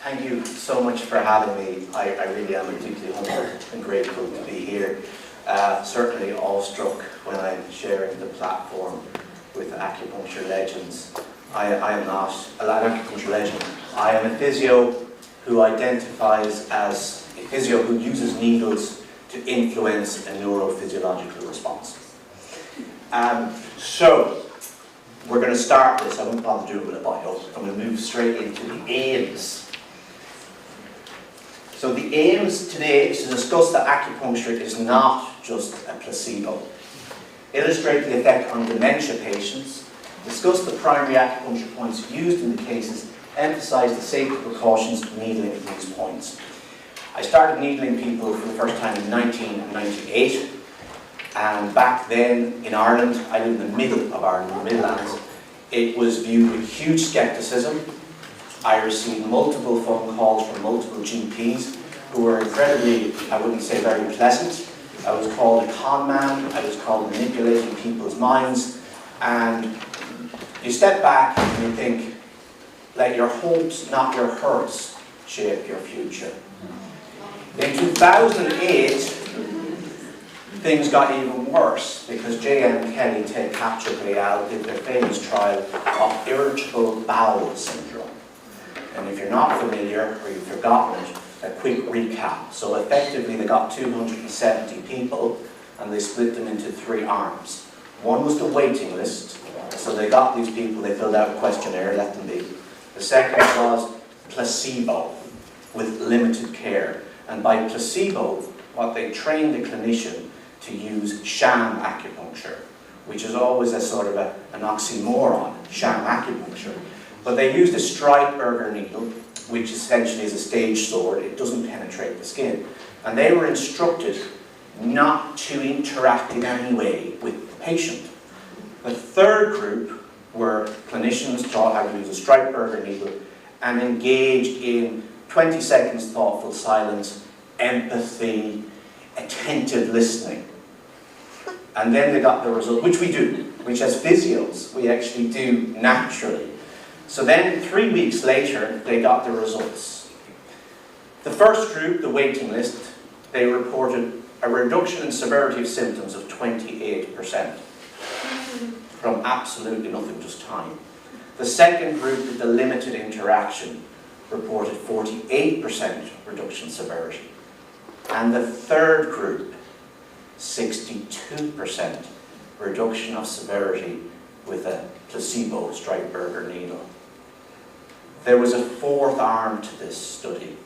Thank you so much for having me. I really am deeply humbled and grateful to be here. Certainly awestruck when I'm sharing the platform with acupuncture legends. I am not an acupuncture legend. I am a physio who identifies as a physio who uses needles to influence a neurophysiological response. So, we're going to start this. I won't bother doing it with a bio. I'm going to move straight into the aims. So the aims today is to discuss that acupuncture is not just a placebo. Illustrate the effect on dementia patients. Discuss the primary acupuncture points used in the cases. Emphasize the safety precautions of needling at these points. I started needling people for the first time in 1998. And back then in Ireland, I live in the middle of Ireland, the Midlands, it was viewed with huge scepticism. I received multiple phone calls from multiple GPs who were incredibly, I wouldn't say very pleasant. I was called a con man, I was called manipulating people's minds. And you step back and you think, let your hopes, not your hurts, shape your future. In 2008, things got even worse because J.M. Kelly and Ted Kaplan did their famous trial of irritable bowel syndrome. And if you're not familiar or you've forgotten it, a quick recap. So effectively they got 270 people and they split them into 3 arms. One was the waiting list. So they got these people, they filled out a questionnaire, let them be. The second was placebo with limited care. And by placebo, what they trained the clinician to use sham acupuncture, which is always a sort of an oxymoron, sham acupuncture. But they used a Streitberger needle, which essentially is a stage sword. It doesn't penetrate the skin. And they were instructed not to interact in any way with the patient. The third group were clinicians taught how to use a Streitberger needle and engage in 20 seconds thoughtful silence, empathy, attentive listening. And then they got the result, which we do, which as physios, we actually do naturally. So then 3 weeks later, they got the results. The first group, the waiting list, they reported a reduction in severity of symptoms of 28% from absolutely nothing, just time. The second group, with the limited interaction, reported 48% reduction in severity. And the third group, 62% reduction of severity with a placebo Streitberger needle. There was a fourth arm to this study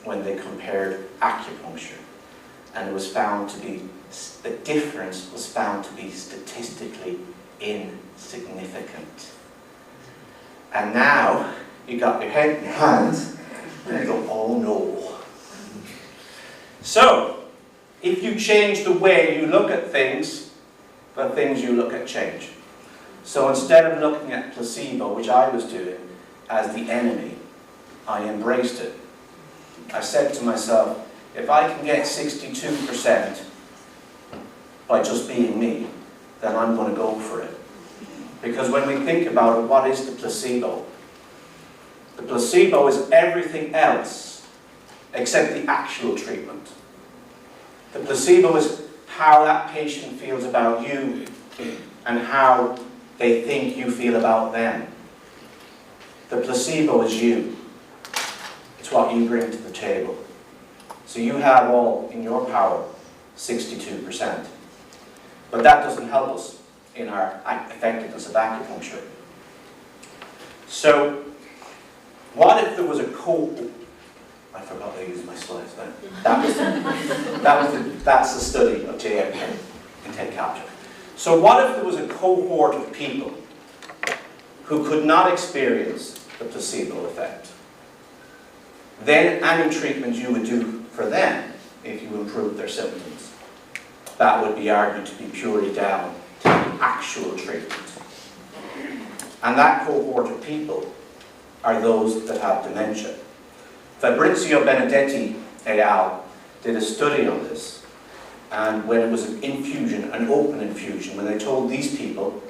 when they compared acupuncture, and it was found to be, the difference was found to be statistically insignificant. And now, you got your head in your hands, and you go, oh no. So, if you change the way you look at things, the things you look at change. So instead of looking at placebo, which I was doing, as the enemy, I embraced it. I said to myself, if I can get 62% by just being me, then I'm going to go for it. Because when we think about it, what is the placebo? The placebo is everything else except the actual treatment. The placebo is how that patient feels about you and how they think you feel about them. The placebo is you. It's what you bring to the table. So you have all in your power 62%. But that doesn't help us in our effectiveness of acupuncture. So, what if there was a I forgot to use my slides then. That's the study of J.M. Kelly and Ted Kaplan. So what if there was a cohort of people who could not experience the placebo effect? Then any treatment you would do for them, if you improved their symptoms, that would be argued to be purely down to the actual treatment. And that cohort of people are those that have dementia. Fabrizio Benedetti et al. Did a study on this, and when it was an infusion, an open infusion, when they told these people